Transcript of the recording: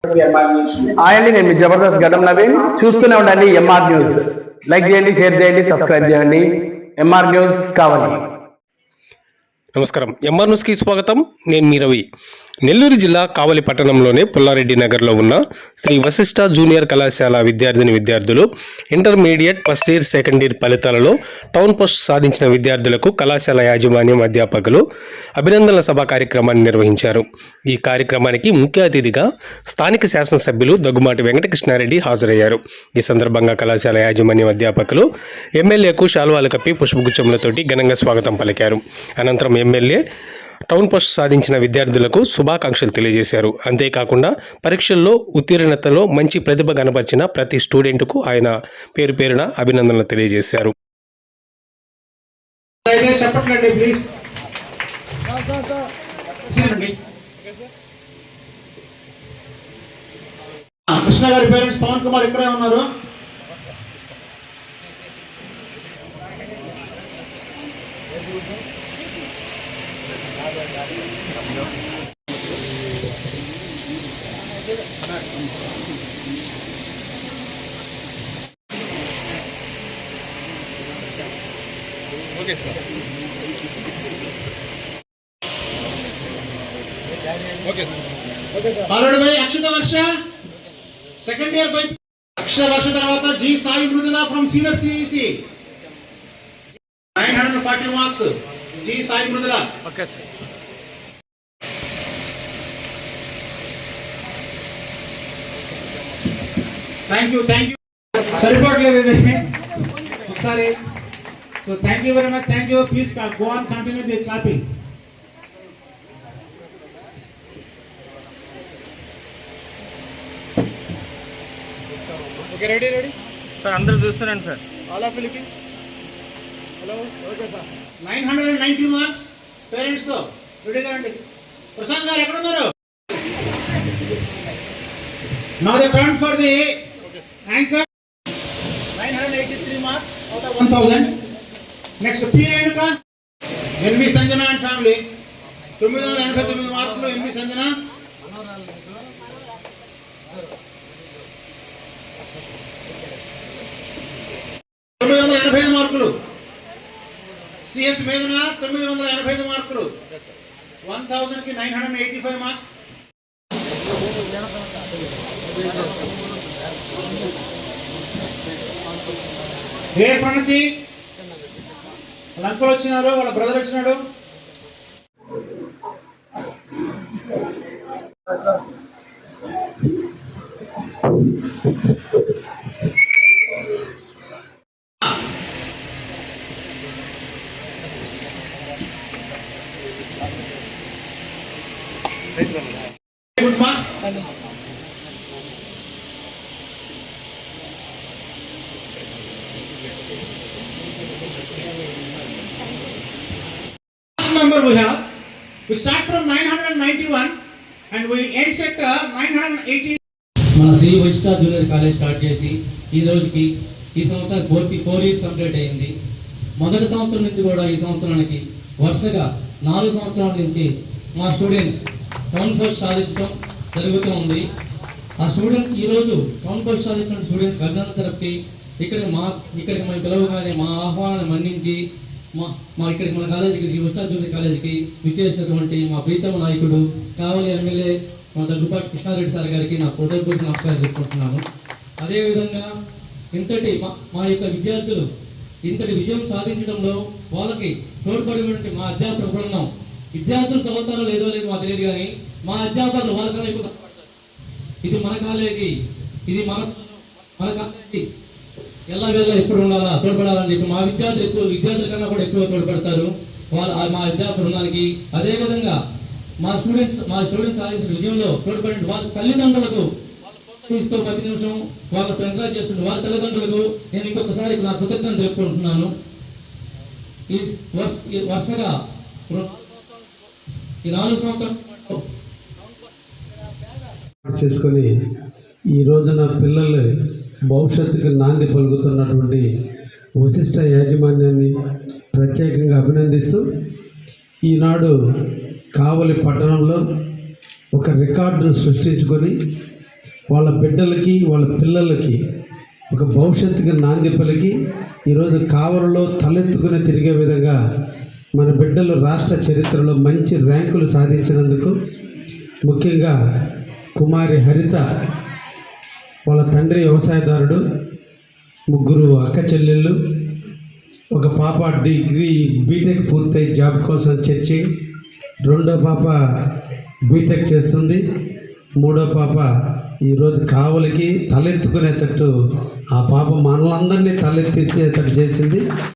Hi అండి, నేను మీ జబర్దస్త్ గడ్డం నవీన్. చూస్తూనే ఉండండి ఎంఆర్ న్యూస్. లైక్ చేయండి, షేర్ చేయండి, సబ్స్క్రైబ్ చేయండి. ఎంఆర్ న్యూస్ కావాలి. నమస్కారం. ఎంఆర్ న్యూస్కి స్వాగతం. నేను మీ రవి. నెల్లూరు జిల్లా కావలి పట్టణంలోని పుల్లారెడ్డి నగర్లో ఉన్న శ్రీ వశిష్ఠ జూనియర్ కళాశాల విద్యార్థులు intermediate first year second year ఫలితాలలో టౌన్ పోస్ట్ సాధించిన విద్యార్థులకు కళాశాల యాజమాన్యం అధ్యాపకులు అభినందనల సభ కార్యక్రమాన్ని నిర్వహించారు. ఈ కార్యక్రమానికి ముఖ్య అతిథిగా స్థానిక శాసనసభ్యులు దగ్గుమాటి వెంకటకృష్ణారెడ్డి హాజరయ్యారు. ఈ సందర్భంగా కళాశాల యాజమాన్యం అధ్యాపకులు ఎమ్మెల్యేకు శాలువాలు కప్పి పుష్పగుచ్చములతోటి ఘనంగా స్వాగతం పలికారు. అనంతరం ఎమ్మెల్యే టౌన్ పోస్ట్ సాధించిన విద్యార్థులకు శుభాకాంక్షలు తెలియజేశారు. అంతేకాకుండా పరీక్షల్లో ఉత్తీర్ణతలో మంచి ప్రతిభ కనబర్చిన ప్రతి స్టూడెంట్కు ఆయన పేరు పేరున అభినందనలు తెలియజేశారు. కృష్ణ గారి పేరెంట్స్ పవన్ కుమార్ ఇక్కడే ఉన్నారు. Okay sir. Okay sir. Already by Akshata Varsha second year by Akshata Varsha తర్వాత G Sai Mrudula from senior CEC 940 marks. G Sai Mrudula. Okay sir. Thank you సరిపోవట్లేదు ఇది ఒకసారి. So thank you very much. Thank you. Please go on continue the clapping. Okay, ready sir. అందరూ చూస్తున్నాను సార్. All of looking. Hello. Okay sir. 990 marks parents తో రెడీగా రండి. ప్రశాంత్ గారు ఎక్కడ ఉన్నారు? Now the turn for the anchor. 983 marks out of 1000. Next period ka NV Sanjana and family 989 మార్కులు. NV Sanjana 985 మార్కులు. CH మేధన 985 మార్కులు. 1000 కి 985 మార్క్స్. ఏ ప్రణతి వాళ్ళ అంకుల్ వచ్చినారు, వాళ్ళ బ్రదర్ వచ్చినాడు. Good marks. Number we have. We start from 991 and we end at 980. మన Shri Vasishtha junior college start చేసి ఈ రోజుకి ఈ సంవత్సరం 4 ఇయర్స్ కంప్లీట్ అయింది. మొదటి సంవత్సరం నుంచి కూడా ఈ సంవత్సరానికి వరుసగా 4 సంవత్సరాల నుంచి మా స్టూడెంట్స్ టౌన్ పోస్ట్ సాధించడం జరుగుతూ ఉంది. ఆ స్టూడెంట్ ఈరోజు టౌన్ పోస్ట్ సాధించిన స్టూడెంట్స్కి అభినందన తెలిపి ఇక్కడికి మేము పిలవగానే మా ఆహ్వానాన్ని మన్నించి మా ఇక్కడికి మన కాలేజీకి శ్రీ వశిష్ఠ జూనియర్ కాలేజీకి విచ్చేసినటువంటి మా ప్రీతమ నాయకుడు కావలి ఎమ్మెల్యే మా దగ్గుపాటి కృష్ణారెడ్డి సార్ గారికి నా హృదయపూర్వక నమస్కారం చెప్పుకుంటున్నాను. అదేవిధంగా మా యొక్క విద్యార్థులు ఇంతటి విజయం సాధించడంలో వాళ్ళకి తోడ్పడినటువంటి మా అధ్యాపక బృందం, విద్యార్థులు చదువుతారో లేదో మాకు తెలియదు, కానీ మా అధ్యాపకులు వాళ్ళకన్నా ఎక్కువ కష్టపడతారు. ఇది మన కాలేజీ, ఇది మన కాలేజీ ఎలా ఎప్పుడు ఉండాలా, తోడ్పడాలని చెప్పి మా విద్యార్థుల కన్నా కూడా ఎక్కువ తోడ్పడతారు మా అధ్యాపక బృందానికి. అదేవిధంగా మా స్టూడెంట్స్ సాధించిన విజయంలో తోడ్పడిన వాళ్ళ తల్లిదండ్రులకు తీసుకో ప్రతి నిమిషం వాళ్ళతో ఎంకరేజ్ చేస్తున్న వాళ్ళ తల్లిదండ్రులకు నేను ఇంకొకసారి నా కృతజ్ఞతలు తెలుపుకుంటున్నాను. ఈ వరుసగా ఈ 4 సంవత్సరాలు చేసుకొని ఈ రోజున పిల్లలు భవిష్యత్తుకు నాంది పలుకుతున్నటువంటి వశిష్ఠ యాజమాన్యాన్ని ప్రత్యేకంగా అభినందిస్తూ ఈనాడు కావలి పట్టణంలో ఒక రికార్డును సృష్టించుకొని వాళ్ళ బిడ్డలకి వాళ్ళ పిల్లలకి ఒక భవిష్యత్తుకి నాంది పలికి ఈరోజు కావలిలో తలెత్తుకుని తిరిగే విధంగా మన బిడ్డలు రాష్ట్ర చరిత్రలో మంచి ర్యాంకులు సాధించినందుకు ముఖ్యంగా కుమారి హరిత వాళ్ళ తండ్రి వ్యవసాయదారుడు, ముగ్గురు అక్క చెల్లెళ్ళు, ఒక పాప డిగ్రీ బీటెక్ పూర్తయి జాబ్ కోసం చర్చి, రెండో పాప బీటెక్ చేస్తుంది, మూడో పాప ఈరోజు కావలికి తలెత్తుకునేటట్టు ఆ పాప మనలందరినీ తలెత్తించేటట్టు చేసింది.